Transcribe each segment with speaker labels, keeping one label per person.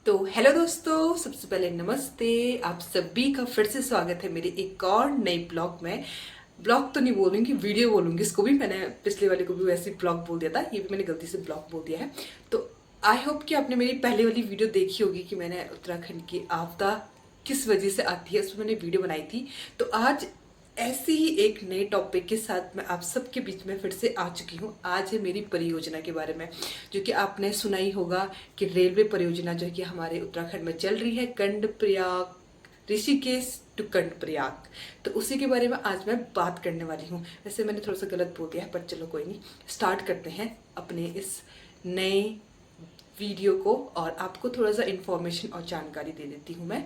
Speaker 1: तो हेलो दोस्तों, सबसे पहले नमस्ते। आप सभी का फिर से स्वागत है मेरे एक और नई ब्लॉग में। ब्लॉग तो नहीं बोलूँगी, वीडियो बोलूँगी। इसको भी मैंने पिछले वाले को भी वैसे ही ब्लॉग बोल दिया था, ये भी मैंने गलती से ब्लॉग बोल दिया है। तो आई होप कि आपने मेरी पहले वाली वीडियो देखी होगी कि मैंने उत्तराखंड की आपदा किस वजह से आती है, उसमें मैंने वीडियो बनाई थी। तो आज ऐसी ही एक नए टॉपिक के साथ मैं आप सबके बीच में फिर से आ चुकी हूँ। आज है मेरी परियोजना के बारे में, जो कि आपने सुना ही होगा कि रेलवे परियोजना जो है कि हमारे उत्तराखंड में चल रही है, कर्णप्रयाग ऋषिकेश टू कर्णप्रयाग। तो उसी के बारे में आज मैं बात करने वाली हूँ। वैसे मैंने थोड़ा सा गलत बोल दिया है, पर चलो कोई नहीं, स्टार्ट करते हैं अपने इस नए वीडियो को और आपको थोड़ा सा इन्फॉर्मेशन और जानकारी दे देती हूँ मैं।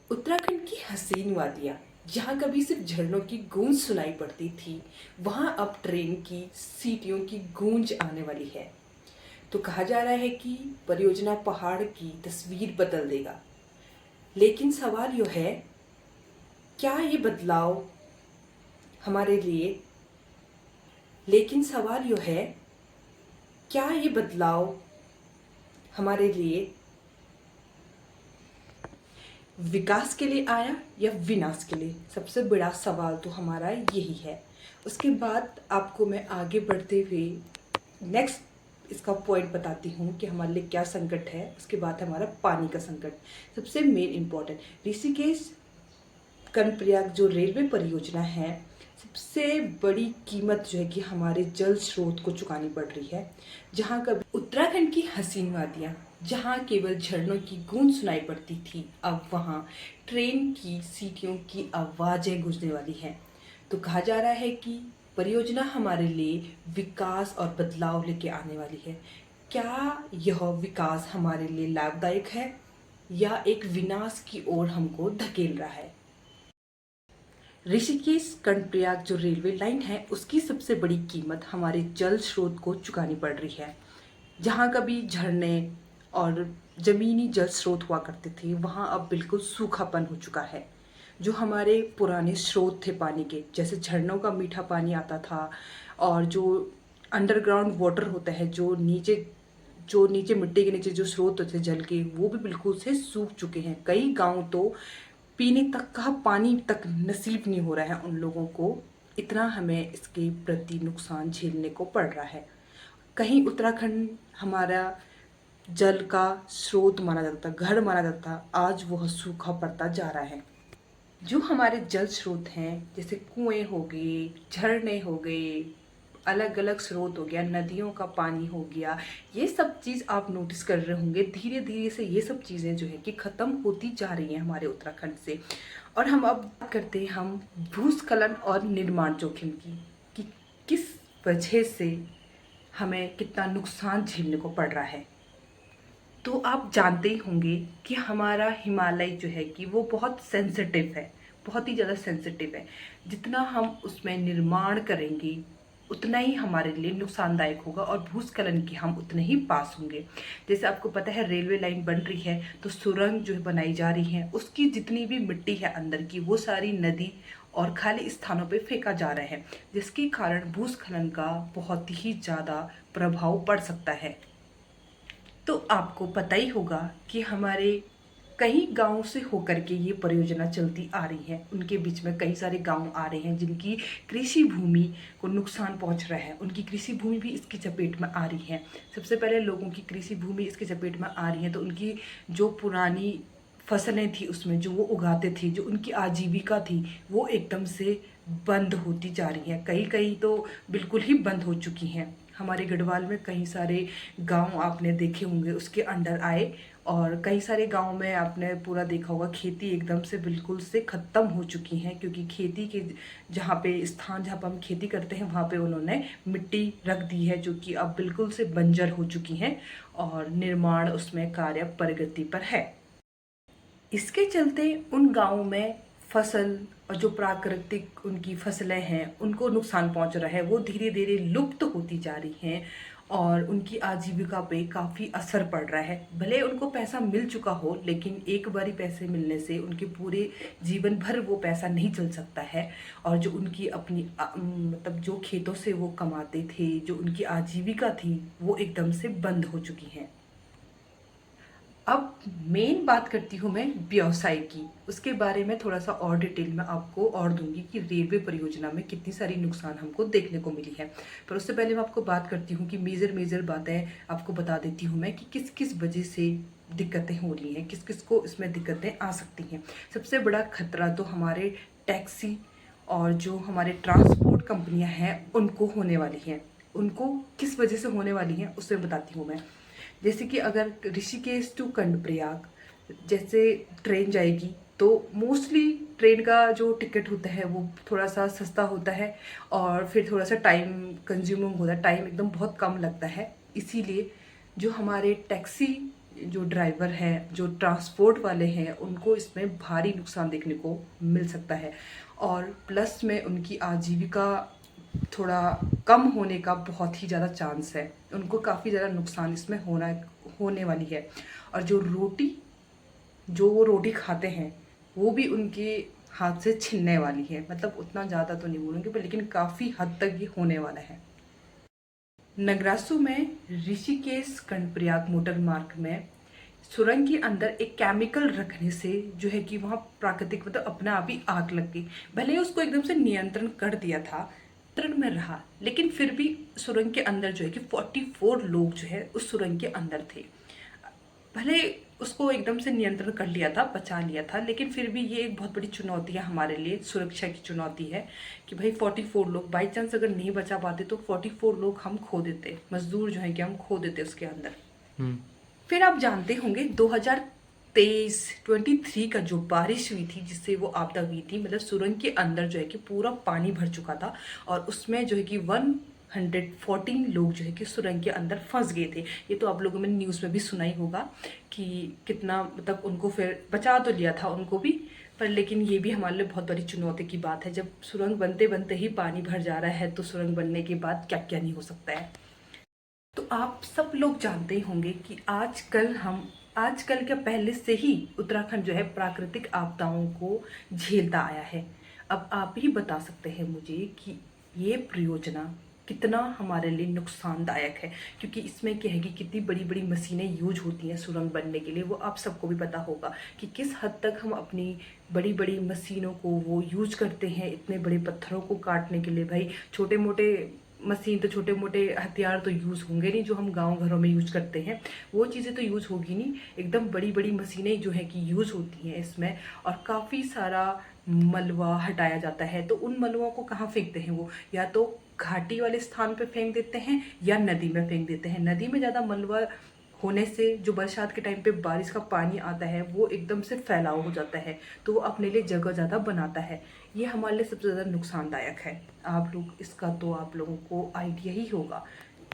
Speaker 1: उत्तराखंड की हसीन वादियाँ, जहाँ कभी सिर्फ झरनों की गूंज सुनाई पड़ती थी, वहाँ अब ट्रेन की सीटियों की गूंज आने वाली है। तो कहा जा रहा है कि परियोजना पहाड़ की तस्वीर बदल देगा। लेकिन सवाल यह है, क्या ये बदलाव हमारे लिए लेकिन सवाल यह है, क्या ये बदलाव हमारे लिए विकास के लिए आया या विनाश के लिए? सबसे बड़ा सवाल तो हमारा यही है। उसके बाद आपको मैं आगे बढ़ते हुए नेक्स्ट इसका पॉइंट बताती हूँ कि हमारे लिए क्या संकट है। उसके बाद हमारा पानी का संकट, सबसे मेन इम्पॉर्टेंट। ऋषिकेश कर्णप्रयाग जो रेलवे परियोजना है, सबसे बड़ी कीमत जो है कि हमारे जल स्रोत को चुकानी पड़ रही है। जहाँ कभी उत्तराखंड की हसीन वादियाँ, जहाँ केवल झरनों की गूंज सुनाई पड़ती थी, अब वहाँ ट्रेन की सीटियों की आवाज़ें गूंजने वाली हैं। तो कहा जा रहा है कि परियोजना हमारे लिए विकास और बदलाव लेके आने वाली है। क्या यह विकास हमारे लिए लाभदायक है या एक विनाश की ओर हमको धकेल रहा है? ऋषिकेश कर्णप्रयाग जो रेलवे लाइन है, उसकी सबसे बड़ी कीमत हमारे जल स्रोत को चुकानी पड़ रही है। जहाँ कभी झरने और जमीनी जल स्रोत हुआ करते थे, वहाँ अब बिल्कुल सूखापन हो चुका है। जो हमारे पुराने स्रोत थे पानी के, जैसे झरनों का मीठा पानी आता था, और जो अंडरग्राउंड वाटर होता है, जो नीचे मिट्टी के नीचे जो स्रोत होते जल के, वो भी बिल्कुल से सूख चुके हैं। कई गांव तो पीने तक का पानी तक नसीब नहीं हो रहा है उन लोगों को। इतना हमें इसके प्रति नुकसान झेलने को पड़ रहा है। कहीं उत्तराखंड हमारा जल का स्रोत माना जाता था, घर माना जाता था, आज वह सूखा पड़ता जा रहा है। जो हमारे जल स्रोत हैं, जैसे कुएं हो गए, झरने हो गए, अलग अलग स्रोत हो गया, नदियों का पानी हो गया, ये सब चीज़ आप नोटिस कर रहे होंगे। धीरे धीरे से ये सब चीज़ें जो है कि ख़त्म होती जा रही हैं हमारे उत्तराखंड से। और हम अब बात करते हैं हम भूस्खलन और निर्माण जोखिम की, कि किस वजह से हमें कितना नुकसान झेलने को पड़ रहा है। तो आप जानते ही होंगे कि हमारा हिमालय जो है कि वो बहुत सेंसिटिव है, बहुत ही ज़्यादा सेंसिटिव है। जितना हम उसमें निर्माण करेंगे, उतना ही हमारे लिए नुकसानदायक होगा और भूस्खलन के हम उतने ही पास होंगे। जैसे आपको पता है, रेलवे लाइन बन रही है तो सुरंग जो है बनाई जा रही है, उसकी जितनी भी मिट्टी है अंदर की, वो सारी नदी और खाली स्थानों पे फेंका जा रहा है, जिसके कारण भूस्खलन का बहुत ही ज़्यादा प्रभाव पड़ सकता है। तो आपको पता ही होगा कि हमारे कई गांवों से होकर के ये परियोजना चलती आ रही है। उनके बीच में कई सारे गांव आ रहे हैं जिनकी कृषि भूमि को नुकसान पहुंच रहा है, उनकी कृषि भूमि भी इसकी चपेट में आ रही है। सबसे पहले लोगों की कृषि भूमि इसकी चपेट में आ रही है, तो उनकी जो पुरानी फसलें थी, उसमें जो वो उगाते थे, जो उनकी आजीविका थी, वो एकदम से बंद होती जा रही है। कई कई तो बिल्कुल ही बंद हो चुकी हैं। हमारे गढ़वाल में कई सारे गांव आपने देखे होंगे उसके अंडर आए, और कई सारे गांव में आपने पूरा देखा होगा खेती एकदम से बिल्कुल से ख़त्म हो चुकी हैं, क्योंकि खेती के जहाँ पे स्थान, जहाँ पर हम खेती करते हैं, वहाँ पे उन्होंने मिट्टी रख दी है, जो कि अब बिल्कुल से बंजर हो चुकी हैं और निर्माण उसमें कार्य प्रगति पर है। इसके चलते उन गांवों में फसल और जो प्राकृतिक उनकी फसलें हैं, उनको नुकसान पहुंच रहा है, वो धीरे धीरे लुप्त होती जा रही हैं और उनकी आजीविका पे काफ़ी असर पड़ रहा है। भले उनको पैसा मिल चुका हो, लेकिन एक बारी पैसे मिलने से उनके पूरे जीवन भर वो पैसा नहीं चल सकता है। और जो उनकी अपनी मतलब जो खेतों से वो कमाते थे, जो उनकी आजीविका थी, वो एकदम से बंद हो चुकी हैं। अब मेन बात करती हूँ मैं व्यवसाय की। उसके बारे में थोड़ा सा और डिटेल में आपको और दूंगी कि रेलवे परियोजना में कितनी सारी नुकसान हमको देखने को मिली है। पर उससे पहले मैं आपको बात करती हूँ कि मेजर बातें आपको बता देती हूँ मैं कि किस किस वजह से दिक्कतें हो रही हैं, किस किस को इसमें दिक्कतें आ सकती हैं। सबसे बड़ा खतरा तो हमारे टैक्सी और जो हमारे ट्रांसपोर्ट कंपनियां हैं उनको होने वाली हैं। उनको किस वजह से होने वाली हैं उससे बताती हूँ मैं। जैसे कि अगर ऋषिकेश टू कर्णप्रयाग जैसे ट्रेन जाएगी तो मोस्टली ट्रेन का जो टिकट होता है वो थोड़ा सा सस्ता होता है और फिर थोड़ा सा टाइम कंज्यूमिंग होता है, टाइम एकदम बहुत कम लगता है। इसीलिए जो हमारे टैक्सी जो ड्राइवर हैं, जो ट्रांसपोर्ट वाले हैं, उनको इसमें भारी नुकसान देखने को मिल सकता है। और प्लस में उनकी आजीविका थोड़ा कम होने का बहुत ही ज़्यादा चांस है। उनको काफ़ी ज़्यादा नुकसान इसमें होने वाली है। और जो वो रोटी खाते हैं वो भी उनके हाथ से छिनने वाली है। मतलब उतना ज़्यादा तो नहीं बोलूँगी पर लेकिन काफ़ी हद तक ये होने वाला है। नगरासू में ऋषिकेश कर्णप्रयाग मोटर मार्ग में सुरंग के अंदर एक केमिकल रखने से जो है कि वहाँ प्राकृतिक मतलब अपने आप ही आग लग गई। भले ही उसको एकदम से नियंत्रण कर दिया था, नियंत्रण में रहा, लेकिन फिर भी सुरंग के अंदर जो है कि 44 लोग जो है उस सुरंग के अंदर थे। भले उसको एकदम से नियंत्रण कर लिया था, बचा लिया था, लेकिन फिर भी ये एक बहुत बड़ी चुनौती है हमारे लिए, सुरक्षा की चुनौती है कि भाई 44 लोग बाई चांस अगर नहीं बचा पाते तो 44 लोग हम खो देते, मजदूर जो है कि हम खो देते उसके अंदर। फिर आप जानते होंगे 2023 का जो बारिश हुई थी जिससे वो आपदा हुई थी, मतलब सुरंग के अंदर जो है कि पूरा पानी भर चुका था और उसमें जो है कि 114 लोग जो है कि सुरंग के अंदर फंस गए थे। ये तो आप लोगों ने न्यूज़ में भी सुना ही होगा कि कितना मतलब उनको फिर बचा तो लिया था उनको भी, पर लेकिन ये भी हमारे लिए बहुत बड़ी चुनौती की बात है। जब सुरंग बनते बनते ही पानी भर जा रहा है तो सुरंग बनने के बाद क्या क्या नहीं हो सकता है। तो आप सब लोग जानते ही होंगे कि आजकल क्या पहले से ही उत्तराखंड जो है प्राकृतिक आपदाओं को झेलता आया है। अब आप ही बता सकते हैं मुझे कि ये परियोजना कितना हमारे लिए नुकसानदायक है, क्योंकि इसमें क्या है कि कितनी बड़ी बड़ी मशीनें यूज होती हैं सुरंग बनने के लिए। वो आप सबको भी पता होगा कि किस हद तक हम अपनी बड़ी बड़ी मशीनों को वो यूज करते हैं इतने बड़े पत्थरों को काटने के लिए। भाई छोटे मोटे मशीन तो छोटे मोटे हथियार तो यूज़ होंगे नहीं जो हम गांव घरों में यूज करते हैं, वो चीज़ें तो यूज़ होगी नहीं। एकदम बड़ी बड़ी मशीनें जो है कि यूज़ होती हैं इसमें और काफ़ी सारा मलबा हटाया जाता है। तो उन मलबों को कहाँ फेंकते हैं वो, या तो घाटी वाले स्थान पे फेंक देते हैं या नदी में फेंक देते हैं। नदी में ज़्यादा मलबा होने से जो बरसात के टाइम पे बारिश का पानी आता है वो एकदम से फैलाव हो जाता है, तो वो अपने लिए जगह ज़्यादा बनाता है। ये हमारे लिए सबसे ज़्यादा नुकसानदायक है। आप लोग इसका तो आप लोगों को आइडिया ही होगा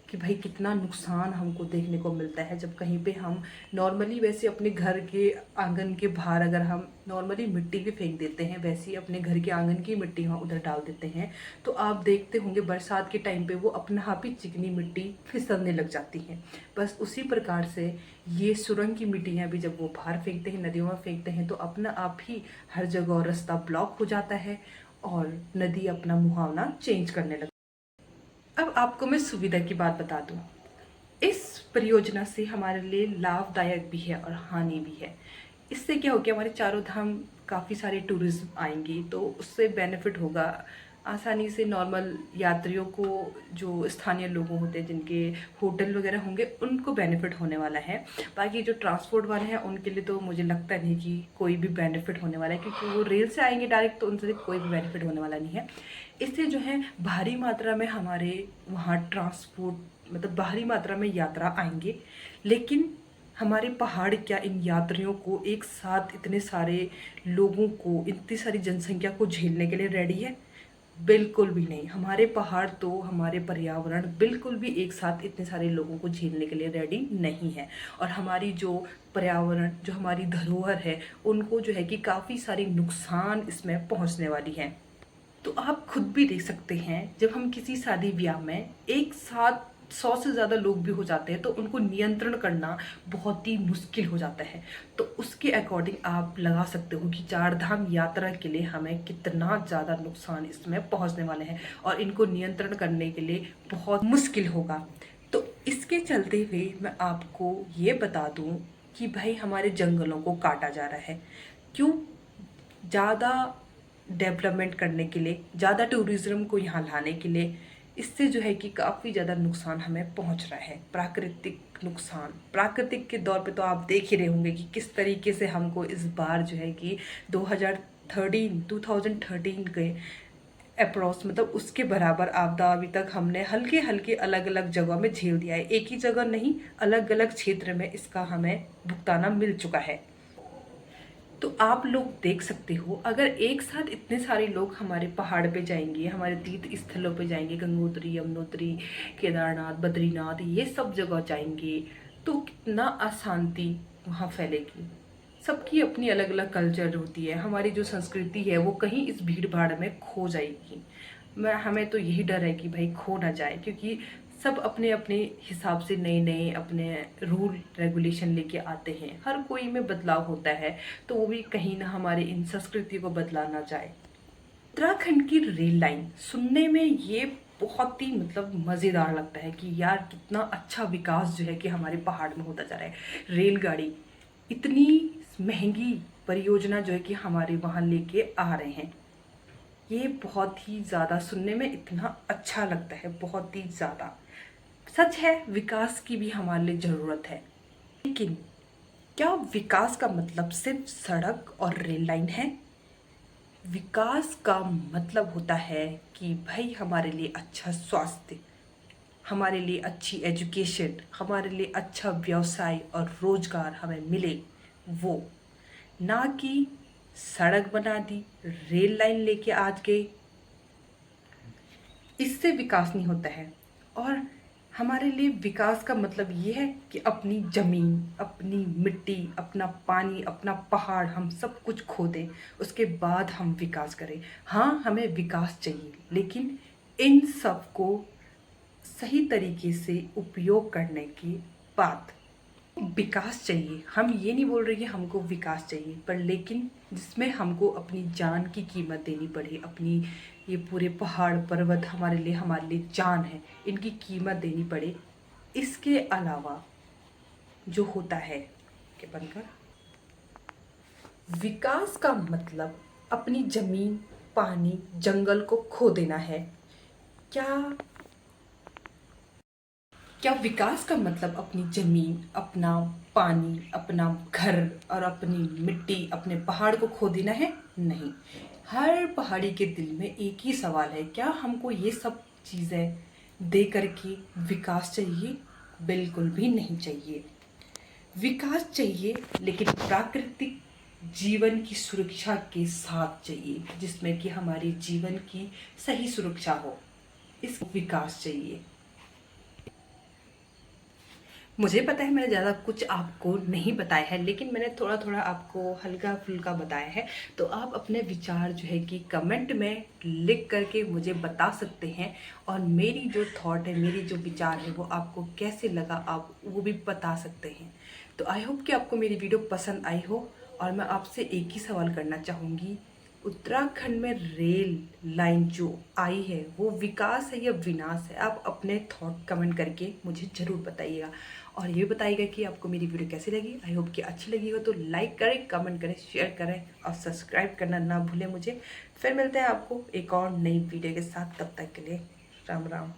Speaker 1: कि भाई कितना नुकसान हमको देखने को मिलता है जब कहीं पे हम नॉर्मली वैसे अपने घर के आंगन के बाहर अगर हम नॉर्मली मिट्टी भी फेंक देते हैं, वैसे ही अपने घर के आंगन की मिट्टी वहाँ उधर डाल देते हैं, तो आप देखते होंगे बरसात के टाइम पे वो अपना आप ही चिकनी मिट्टी फिसलने लग जाती है। बस उसी प्रकार से ये सुरंग की मिट्टियाँ भी जब वो बाहर फेंकते हैं, नदियों में फेंकते हैं, तो अपना आप ही हर जगह रास्ता ब्लॉक हो जाता है और नदी अपना मुहावना चेंज करने लगती है। अब आपको मैं सुविधा की बात बता दूं। इस परियोजना से हमारे लिए लाभदायक भी है और हानि भी है। इससे क्या हो गया, हमारे चारों धाम काफ़ी सारे टूरिज्म आएंगे तो उससे बेनिफिट होगा। आसानी से नॉर्मल यात्रियों को, जो स्थानीय लोग होते हैं जिनके होटल वगैरह होंगे, उनको बेनिफिट होने वाला है। बाकी जो ट्रांसपोर्ट वाले हैं उनके लिए तो मुझे लगता नहीं कि कोई भी बेनिफिट होने वाला है, क्योंकि वो रेल से आएंगे डायरेक्ट, तो उनसे कोई भी बेनिफिट होने वाला नहीं है। इससे जो है भारी मात्रा में हमारे वहाँ ट्रांसपोर्ट मतलब भारी मात्रा में यात्रा आएंगे, लेकिन हमारे पहाड़ क्या इन यात्रियों को एक साथ इतने सारे लोगों को, इतनी सारी जनसंख्या को झेलने के लिए रेडी है? बिल्कुल भी नहीं। हमारे पहाड़ तो, हमारे पर्यावरण बिल्कुल भी एक साथ इतने सारे लोगों को झेलने के लिए रेडी नहीं है। और हमारी जो पर्यावरण, जो हमारी धरोहर है, उनको जो है कि काफ़ी सारी नुकसान इसमें पहुंचने वाली है। तो आप खुद भी देख सकते हैं जब हम किसी शादी ब्याह में एक साथ 100 से ज़्यादा लोग भी हो जाते हैं तो उनको नियंत्रण करना बहुत ही मुश्किल हो जाता है। तो उसके अकॉर्डिंग आप लगा सकते हो कि चार धाम यात्रा के लिए हमें कितना ज़्यादा नुकसान इसमें पहुंचने वाले हैं और इनको नियंत्रण करने के लिए बहुत मुश्किल होगा। तो इसके चलते हुए मैं आपको ये बता दूं कि भाई हमारे जंगलों को काटा जा रहा है। क्यों? ज़्यादा डेवलपमेंट करने के लिए, ज़्यादा टूरिज्म को यहाँ लाने के लिए, इससे जो है कि काफ़ी ज़्यादा नुकसान हमें पहुँच रहा है। प्राकृतिक नुकसान, प्राकृतिक के दौर पे तो आप देख ही रहे होंगे कि किस तरीके से हमको इस बार जो है कि 2013 के अप्रॉक्स, मतलब उसके बराबर आपदा अभी तक हमने हल्के हल्के अलग अलग जगह में झेल दिया है। एक ही जगह नहीं, अलग अलग क्षेत्र में इसका हमें भुगताना मिल चुका है। तो आप लोग देख सकते हो, अगर एक साथ इतने सारे लोग हमारे पहाड़ पे जाएंगे, हमारे तीर्थ स्थलों पे जाएंगे, गंगोत्री, यमुनोत्री, केदारनाथ, बद्रीनाथ, ये सब जगह जाएंगे, तो कितना अशांति वहाँ फैलेगी। सबकी अपनी अलग अलग कल्चर होती है, हमारी जो संस्कृति है वो कहीं इस भीड़ भाड़ में खो जाएगी। हमें तो यही डर है कि भाई खो ना जाए, क्योंकि सब अपने अपने हिसाब से नए नए अपने रूल रेगुलेशन लेके आते हैं। हर कोई में बदलाव होता है, तो वो भी कहीं ना हमारे इन संस्कृति को बदला ना जाए। उत्तराखंड की रेल लाइन सुनने में ये बहुत ही मतलब मज़ेदार लगता है कि यार कितना अच्छा विकास जो है कि हमारे पहाड़ में होता जा रहा है। रेलगाड़ी, इतनी महंगी परियोजना जो है कि हमारे वहाँ लेके आ रहे हैं, ये बहुत ही ज़्यादा सुनने में इतना अच्छा लगता है, बहुत ही ज़्यादा। सच है, विकास की भी हमारे लिए ज़रूरत है, लेकिन क्या विकास का मतलब सिर्फ सड़क और रेल लाइन है? विकास का मतलब होता है कि भाई हमारे लिए अच्छा स्वास्थ्य, हमारे लिए अच्छी एजुकेशन, हमारे लिए अच्छा व्यवसाय और रोजगार हमें मिले, वो ना कि सड़क बना दी, रेल लाइन लेके आज गए, इससे विकास नहीं होता है। और हमारे लिए विकास का मतलब ये है कि अपनी ज़मीन, अपनी मिट्टी, अपना पानी, अपना पहाड़, हम सब कुछ खो दें, उसके बाद हम विकास करें। हाँ, हमें विकास चाहिए, लेकिन इन सब को सही तरीके से उपयोग करने के बाद विकास चाहिए। हम ये नहीं बोल रहे कि हमको विकास चाहिए, पर लेकिन जिसमें हमको अपनी जान की कीमत देनी पड़े, अपनी ये पूरे पहाड़ पर्वत हमारे लिए जान है, इनकी कीमत देनी पड़े। इसके अलावा जो होता है कि बनकर विकास का मतलब अपनी जमीन, पानी, जंगल को खो देना है। क्या क्या विकास का मतलब अपनी ज़मीन, अपना पानी, अपना घर और अपनी मिट्टी, अपने पहाड़ को खो देना है? नहीं। हर पहाड़ी के दिल में एक ही सवाल है, क्या हमको ये सब चीज़ें दे करके विकास चाहिए? बिल्कुल भी नहीं चाहिए। विकास चाहिए, लेकिन प्राकृतिक जीवन की सुरक्षा के साथ चाहिए, जिसमें कि हमारे जीवन की सही सुरक्षा हो। इस विकास चाहिए। मुझे पता है मैंने ज़्यादा कुछ आपको नहीं बताया है, लेकिन मैंने थोड़ा थोड़ा आपको हल्का फुल्का बताया है। तो आप अपने विचार जो है कि कमेंट में लिख करके मुझे बता सकते हैं, और मेरी जो थॉट है, मेरी जो विचार है, वो आपको कैसे लगा आप वो भी बता सकते हैं। तो आई होप कि आपको मेरी वीडियो पसंद आई हो। और मैं आपसे एक ही सवाल करना चाहूँगी, उत्तराखंड में रेल लाइन जो आई है वो विकास है या विनाश है? आप अपने थॉट कमेंट करके मुझे ज़रूर बताइएगा, और ये बताइएगा कि आपको मेरी वीडियो कैसी लगी। आई होप कि अच्छी लगी हो तो लाइक करें, कमेंट करें, शेयर करें और सब्सक्राइब करना ना भूलें मुझे। फिर मिलते हैं आपको एक और नई वीडियो के साथ, तब तक के लिए राम राम।